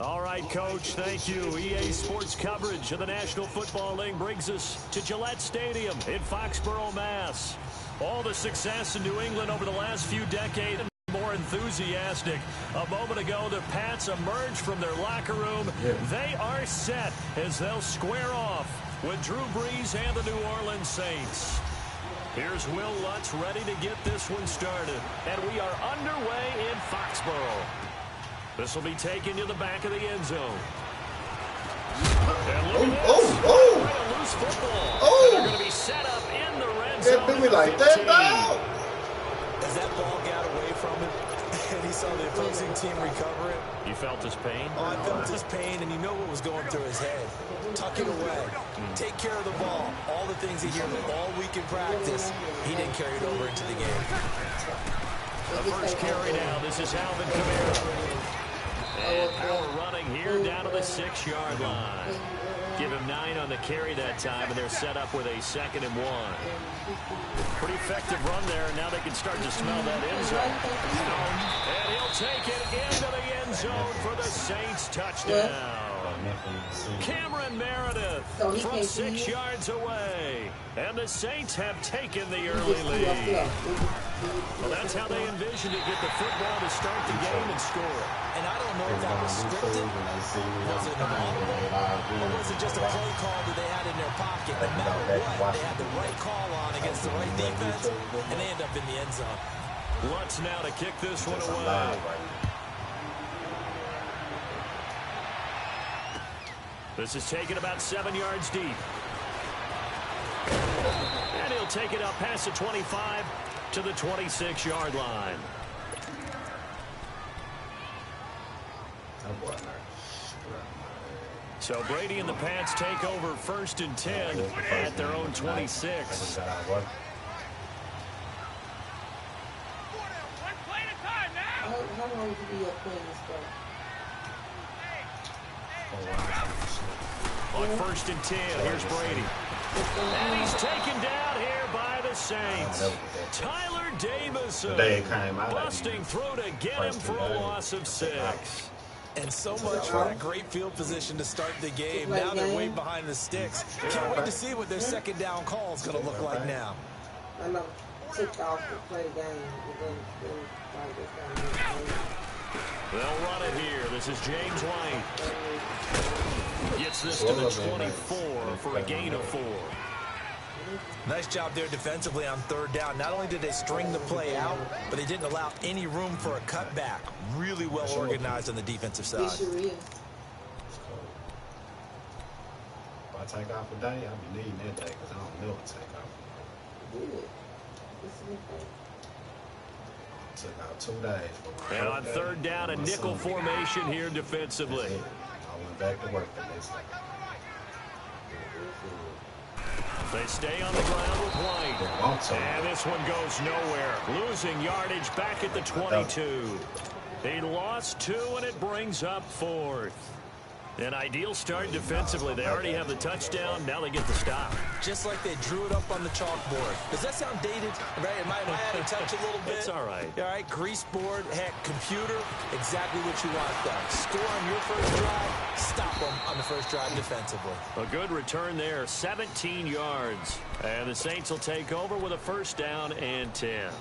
All right, Coach, thank you. EA Sports coverage of the National Football League brings us to Gillette Stadium in Foxborough, Mass. All the success in New England over the last few decades. More enthusiastic. A moment ago, the Pats emerged from their locker room. They are set as they'll square off with Drew Brees and the New Orleans Saints. Here's Will Lutz ready to get this one started. And we are underway in Foxborough. This will be taken to the back of the end zone. And look at this. A loose football. And they're going to be set up in the red zone. Do me like that now. As that ball got away from him, and he saw the opposing team recover it. You felt his pain? Oh, I felt his pain, and you know what was going through his head. Tuck it away. Take care of the ball. All the things he heard all week in practice, he didn't carry it over into the game. The first carry now. This is Alvin Kamara. And power running here down to the 6-yard line. Give him 9 on the carry that time, and they're set up with a 2nd and 1. Pretty effective run there, and now they can start to smell that end zone. And he'll take it into the end zone for the Saints touchdown. Cameron Meredith from 6 yards away. And the Saints have taken the early lead. Well, that's how they envisioned to get the football to start the game and score. And I don't know if that was scripted, was it an audible, or was it just a play call that they had in their pocket. No matter what, they had the right call on against the right defense, and they end up in the end zone. Lutz now to kick this one away. This is taken about 7 yards deep. And he'll take it up past the 25 to the 26-yard line. So Brady and the Pats take over 1st and 10 at their own 26. How long did you be playing this game? On 1st and 10, here's Brady. And he's taken down here by the Saints. Tyler Davison busting through to get him for a loss of 6. And so much for that great field position to start the game. Now they're way behind the sticks. Can't wait to see what their 2nd down call is going to look like now. I know. Took off to play the game. They'll run it here. This is James White. Gets this to the 24 for a gain of 4. Nice job there defensively on 3rd down. Not only did they string the play out, but they didn't allow any room for a cutback. Really well organized on the defensive side. It sure is. If I take off a day, I'll be needing that day because I don't know what to take off. Good. Took out 2 days. And on 3rd down, a nickel formation here defensively. I went back to work for this. They stay on the ground with White. And this one goes nowhere. Losing yardage back at the 22. They lost 2, and it brings up 4th. An ideal start defensively. They already have the touchdown. Now they get the stop. Just like they drew it up on the chalkboard. Does that sound dated? Right? Am I out of touch a little bit? It's all right. All right, grease board, heck, computer, exactly what you want done. Score on your first drive, stop them on the first drive defensively. A good return there, 17 yards. And the Saints will take over with a 1st down and 10.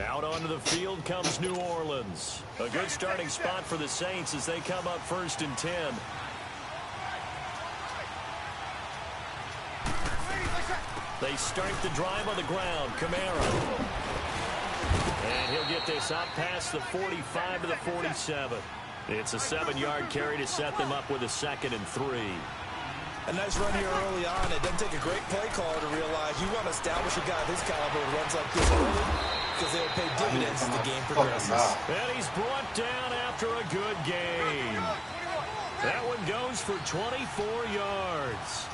Out onto the field comes New Orleans. A good starting spot for the Saints as they come up 1st and 10. They start the drive on the ground. Kamara. And he'll get this up past the 45 to the 47. It's a 7-yard carry to set them up with a 2nd and 3. A nice run here early on. It doesn't take a great play caller to realize you want to establish a guy of his caliber who runs like this early because they'll pay dividends as the game progresses. And he's brought down after a good game. That one goes for 24 yards.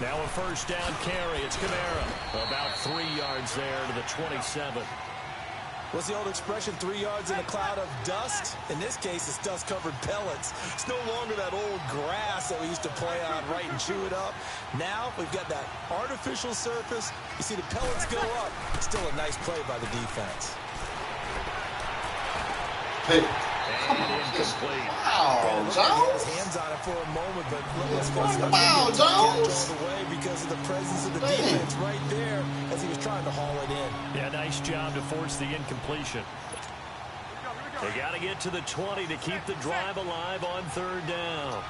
Now a 1st down carry. It's Kamara. About 3 yards there to the 27. What's the old expression, 3 yards in a cloud of dust? In this case, it's dust-covered pellets. It's no longer that old grass that we used to play on, right, and chew it up. Now we've got that artificial surface. You see the pellets go up. It's still a nice play by the defense. Hey. And incomplete. Wow, He Jones. has hands on it for a moment, but let's face it, Wow, catch all Jones. the way because of the presence of the Man. defense right there as he was trying to haul it in. Yeah, nice job to force the incompletion. They got to get to the 20 to keep the drive alive on third down.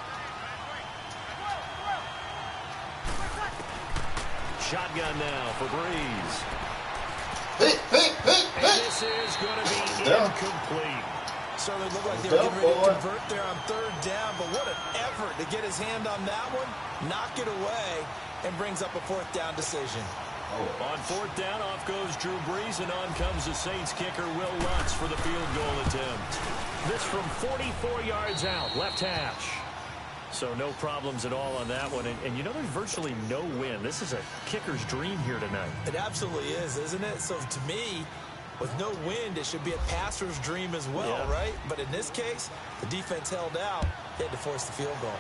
Shotgun now for Breeze. And this is going to be incomplete. Certainly looked like they were getting ready to convert there on third down, but what an effort to get his hand on that one, knock it away, and brings up a fourth down decision. On fourth down, off goes Drew Brees, and on comes the Saints kicker, Will Lutz, for the field goal attempt. This from 44 yards out, left hash. So no problems at all on that one. And you know, there's virtually no win. This is a kicker's dream here tonight. It absolutely is, isn't it? So to me, with no wind, it should be a passer's dream as well, right? But in this case, the defense held out. They had to force the field goal.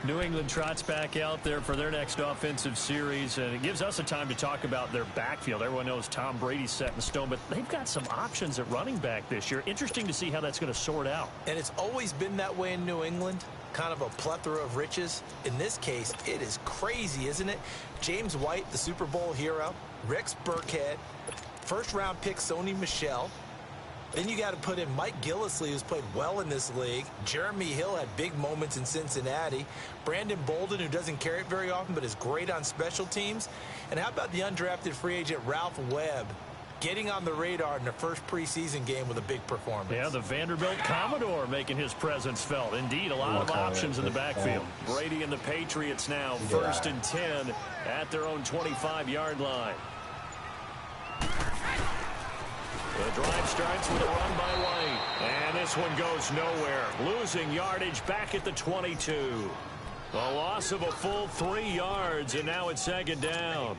New England trots back out there for their next offensive series, and it gives us a time to talk about their backfield. Everyone knows Tom Brady's set in stone, but they've got some options at running back this year. Interesting to see how that's going to sort out. And it's always been that way in New England, kind of a plethora of riches. In this case, it is crazy, isn't it? James White, the Super Bowl hero, Rex Burkhead, first-round pick Sony Michel. Then you got to put in Mike Gillislee, who's played well in this league. Jeremy Hill had big moments in Cincinnati. Brandon Bolden, who doesn't carry it very often but is great on special teams. And how about the undrafted free agent Ralph Webb, getting on the radar in the first preseason game with a big performance? Yeah, the Vanderbilt Commodore making his presence felt. Indeed, a lot of options in the backfield. Brady and the Patriots now, 1st and 10 at their own 25-yard line. The drive starts with a run by White. And this one goes nowhere. Losing yardage back at the 22. A loss of a full 3 yards, and now it's 2nd down.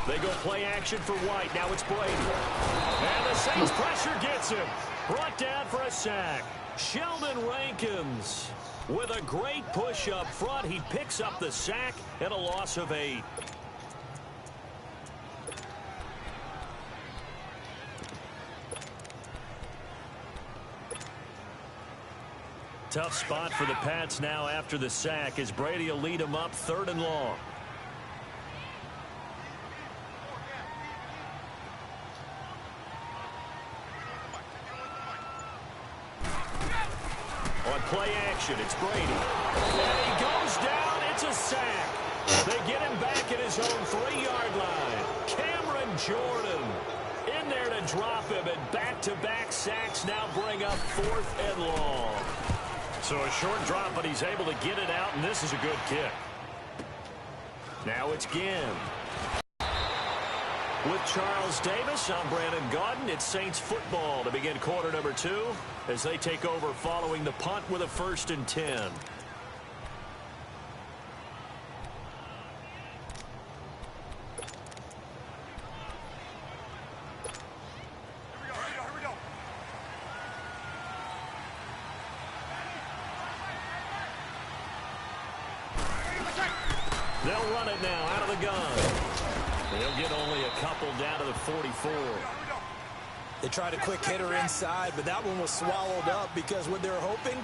They go play action for White. Now it's Brady. And the Saints pressure gets him. Brought down for a sack. Sheldon Rankins with a great push up front. He picks up the sack and a loss of 8. Tough spot for the Pats now after the sack as Brady will lead them up 3rd and long. On play action, it's Brady. And he goes down. It's a sack. They get him back at his own 3-yard line. Cameron Jordan in there to drop him, and back-to-back sacks now bring up 4th and long. So a short drop, but he's able to get it out, and this is a good kick. Now it's Ginn. With Charles Davis, I'm Brandon Gaudin. It's Saints football to begin quarter number 2 as they take over following the punt with a 1st and 10. They'll run it now out of the gun. They'll get only a couple down to the 44. They tried a quick hitter inside, but that one was swallowed up because what they're hoping,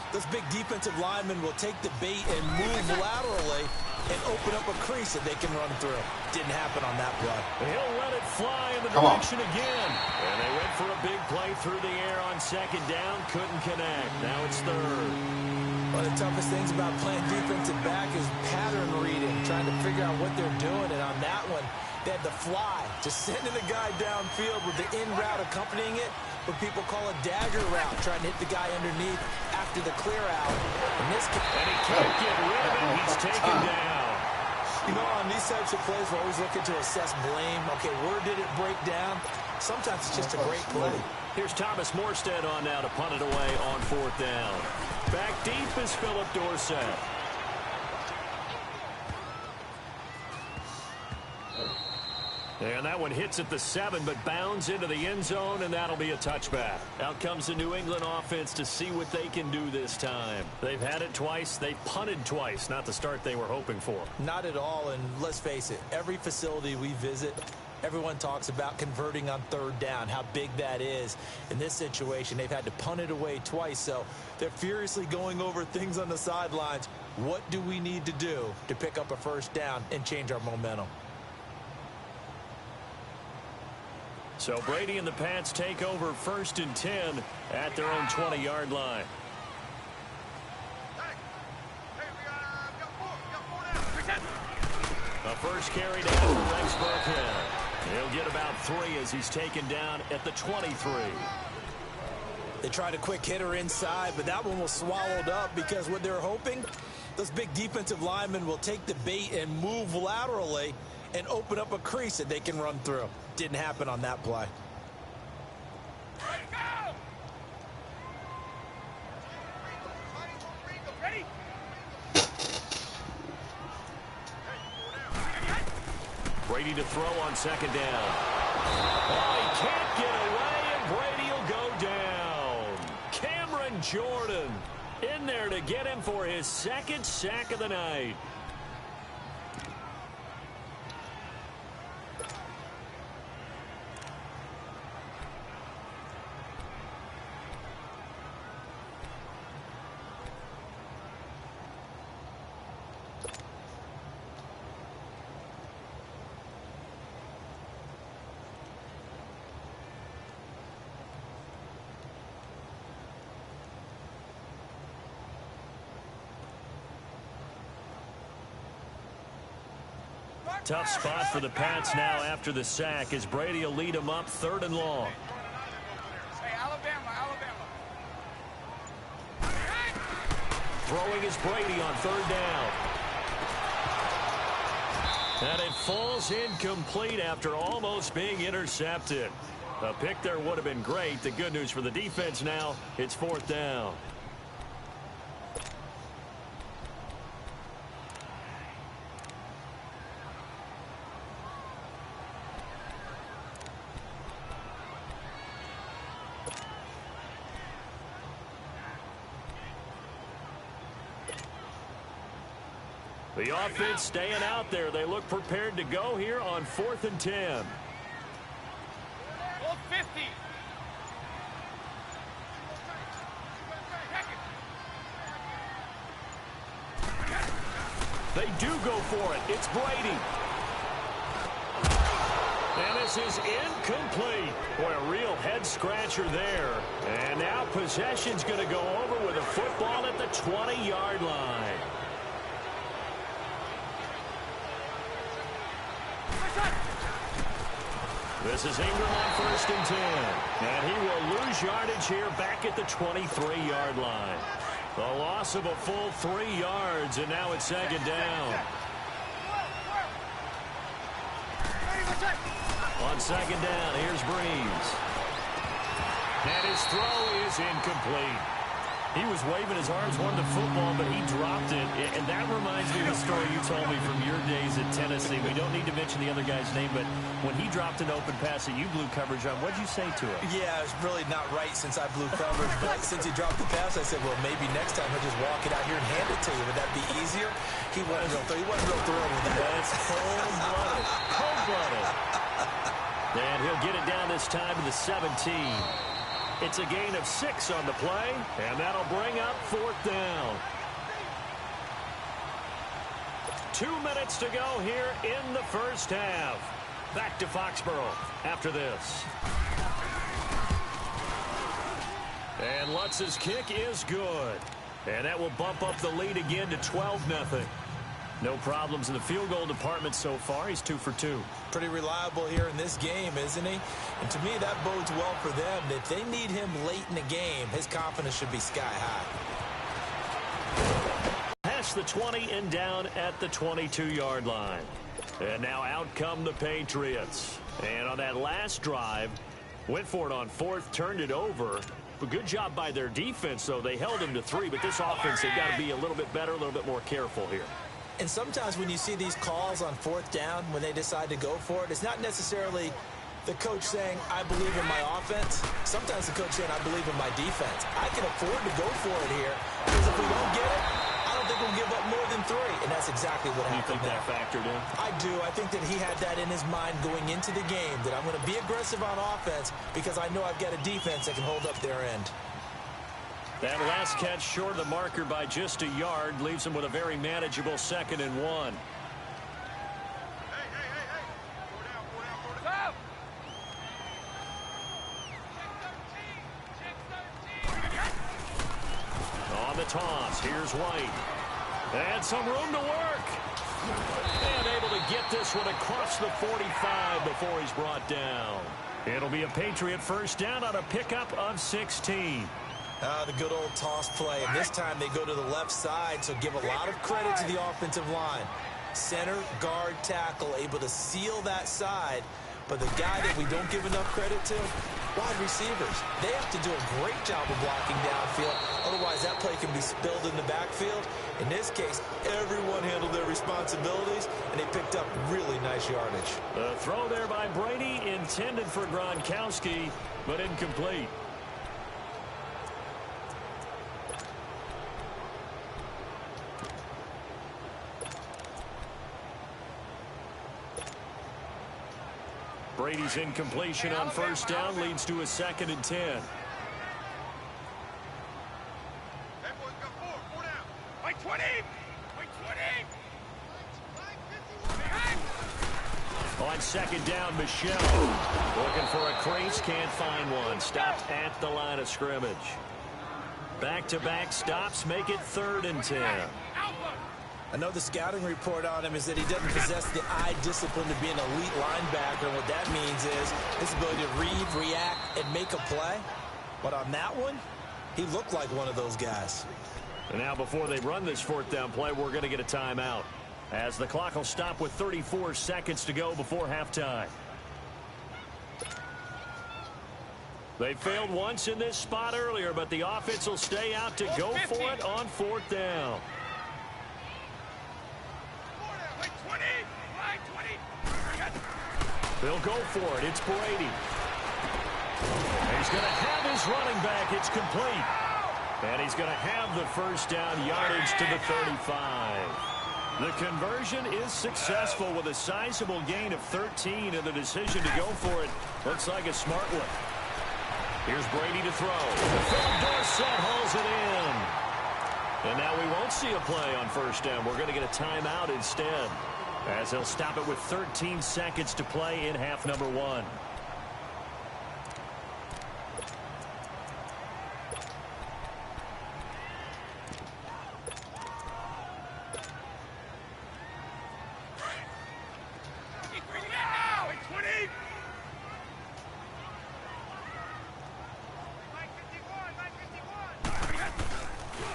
those big defensive linemen will take the bait and move laterally and open up a crease that they can run through. Didn't happen on that play. He'll let it fly in the direction again. And they went for a big play through the air on 2nd down. Couldn't connect. Now it's 3rd. One of the toughest things about playing defensive back is pattern reading, trying to figure out what they're doing. And on that one, they had the fly, just sending the guy downfield with the in route accompanying it, what people call a dagger route, trying to hit the guy underneath after the clear out. And he can't get rid of it. He's taken down. You know, on these types of plays, we're always looking to assess blame. Okay, where did it break down? Sometimes it's just a great play. Here's Thomas Morstead on now to punt it away on 4th down. Back deep is Philip Dorsett. And that one hits at the 7, but bounds into the end zone, and that'll be a touchback. Out comes the New England offense to see what they can do this time. They've had it twice. They've punted twice. Not the start they were hoping for. Not at all, and let's face it, every facility we visit, everyone talks about converting on 3rd down, how big that is. In this situation, they've had to punt it away twice, so they're furiously going over things on the sidelines. What do we need to do to pick up a 1st down and change our momentum? So Brady and the Pats take over 1st and 10 at their own 20-yard line. A first carry down for Rex Burkhead. He'll get about 3 as he's taken down at the 23. They tried a quick hitter inside, but that one was swallowed up because what they're hoping, those big defensive linemen will take the bait and move laterally and open up a crease that they can run through. Didn't happen on that play. Brady to throw on 2nd down. Oh, he can't get away, and Brady will go down. Cameron Jordan in there to get him for his 2nd sack of the night. Tough spot for the Pats now after the sack as Brady will lead them up 3rd and long. Hey, Alabama. Throwing is Brady on 3rd down. And it falls incomplete after almost being intercepted. A pick there would have been great. The good news for the defense now, it's 4th down. The offense staying out there. They look prepared to go here on 4th and 10. All 50. They do go for it. It's Brady. And this is incomplete. Boy, a real head-scratcher there. And now possession's going to go over with a football at the 20-yard line. This is Ingram on 1st and 10. And he will lose yardage here back at the 23-yard line. The loss of a full 3 yards, and now it's 2nd down. On 2nd down, here's Breeze. And his throw is incomplete. He was waving his arms, wanted the football, but he dropped it. And that reminds me of the story you told me from your days at Tennessee. We don't need to mention the other guy's name, but when he dropped an open pass that you blew coverage on, what'd you say to him? Yeah, it's really not right since I blew coverage. But since he dropped the pass, I said, well, maybe next time he'll just walk it out here and hand it to you. Would that be easier? He wasn't real thrilled with that. That's cold-blooded. Cold-blooded. And he'll get it down this time to the 17. It's a gain of 6 on the play, and that'll bring up 4th down. 2 minutes to go here in the first half. Back to Foxborough after this. And Lutz's kick is good. And that will bump up the lead again to 12-0. No problems in the field goal department so far. He's 2 for 2. Pretty reliable here in this game, isn't he? And to me, that bodes well for them. If they need him late in the game, his confidence should be sky high. Pass past the 20 and down at the 22-yard line. And now out come the Patriots. And on that last drive, went for it on fourth, turned it over. A good job by their defense, though. They held them to 3, but this offense, they've got to be a little bit better, a little bit more careful here. And sometimes when you see these calls on fourth down, when they decide to go for it, it's not necessarily the coach saying, I believe in my offense. Sometimes the coach saying, I believe in my defense. I can afford to go for it here, because if we don't get it, I don't think we'll give up more than 3. And that's exactly what happened. You think that factored in? I do. I think that he had that in his mind going into the game, that I'm going to be aggressive on offense because I know I've got a defense that can hold up their end. That last catch short of the marker by just a yard leaves him with a very manageable 2nd and 1. On the toss, here's White. And some room to work. And able to get this one across the 45 before he's brought down. It'll be a Patriot first down on a pickup of 16. The good old toss play, and this time they go to the left side, so give a lot of credit to the offensive line. Center, guard, tackle, able to seal that side, but the guy that we don't give enough credit to, wide receivers. They have to do a great job of blocking downfield, otherwise that play can be spilled in the backfield. In this case, everyone handled their responsibilities, and they picked up really nice yardage. The throw there by Brady, intended for Gronkowski, but incomplete. Brady's incompletion on first down leads to a 2nd and 10. Hey, boys, got 4 down. Like 20. Like 20. On 2nd down, Michelle looking for a crease, can't find one. Stopped at the line of scrimmage. Back-to-back stops make it 3rd and 10. I know the scouting report on him is that he doesn't possess the eye discipline to be an elite linebacker. And what that means is his ability to read, react, and make a play. But on that one, he looked like one of those guys. And now before they run this 4th down play, we're going to get a timeout, as the clock will stop with 34 seconds to go before halftime. They failed once in this spot earlier, but the offense will stay out to go for it on 4th down. They'll go for it. It's Brady. He's going to have his running back. It's complete. And he's going to have the first down yardage to the 35. The conversion is successful with a sizable gain of 13, and the decision to go for it looks like a smart one. Here's Brady to throw. Philip Dorsett hauls it in. And now we won't see a play on first down. We're going to get a timeout instead, as he'll stop it with 13 seconds to play in half number 1.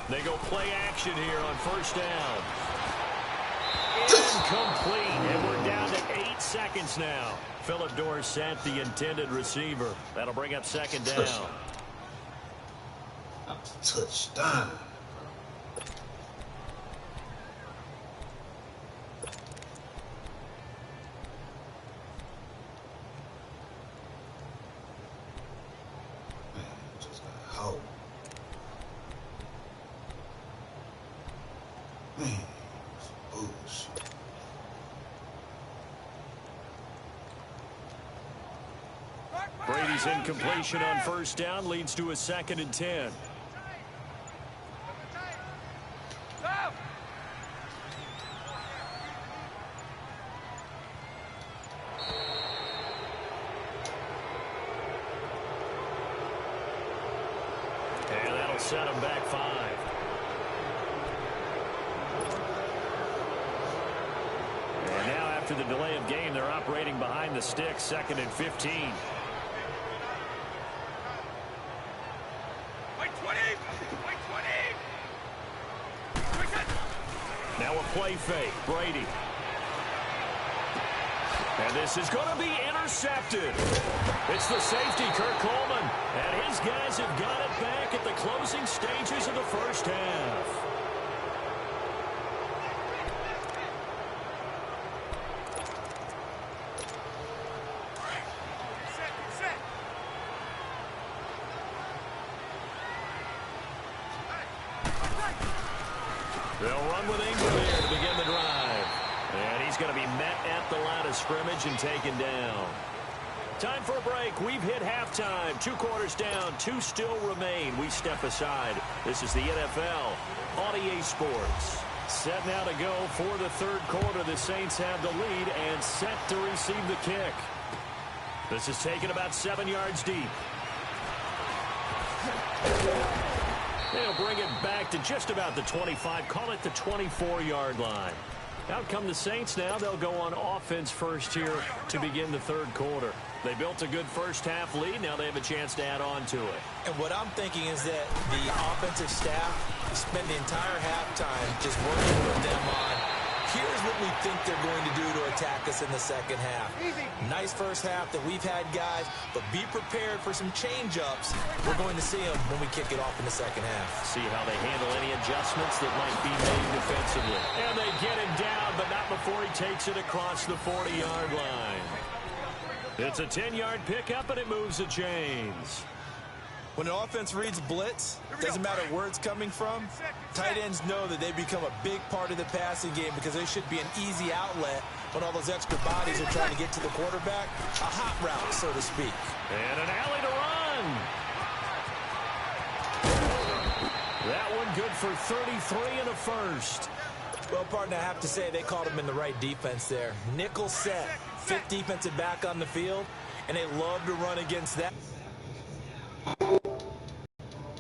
They go play action here on first down. Incomplete, and we're down to 8 seconds now. Philip Dorsett, the intended receiver. That'll bring up 2nd down. Touchdown. Just got hold. Man, bullshit. Brady's incompletion on first down leads to a 2nd and 10. And that'll set him back 5. And now after the delay of game, they're operating behind the sticks, 2nd and 15. play fake. Brady. And this is going to be intercepted. It's the safety, Kirk Coleman. And his guys have got it back at the closing stages of the first half. They'll run with Ingram here to begin the drive. And he's going to be met at the line of scrimmage and taken down. Time for a break. We've hit halftime. 2 quarters down. 2 still remain. We step aside. This is the NFL on EA Sports. Set now to go for the third quarter. The Saints have the lead and set to receive the kick. This is taken about 7 yards deep. They'll bring it back to just about the 25. Call it the 24-yard line. Out come the Saints now. They'll go on offense first here to begin the third quarter. They built a good first-half lead. Now they have a chance to add on to it. And what I'm thinking is that the offensive staff spent the entire halftime just working with them on, here's what we think they're going to do to attack us in the second half. Nice first half that we've had, guys, but be prepared for some change-ups. We're going to see them when we kick it off in the second half. See how they handle any adjustments that might be made defensively. And they get him down, but not before he takes it across the 40-yard line. It's a 10-yard pickup, and it moves the chains. When an offense reads blitz, doesn't matter where it's coming from, tight ends know that they become a big part of the passing game because they should be an easy outlet when all those extra bodies are trying to get to the quarterback. A hot route, so to speak. And an alley to run. That one good for 33 and a first. Well, partner, I have to say they called him in the right defense there. Nickel set, 5th defensive back on the field, and they love to run against that.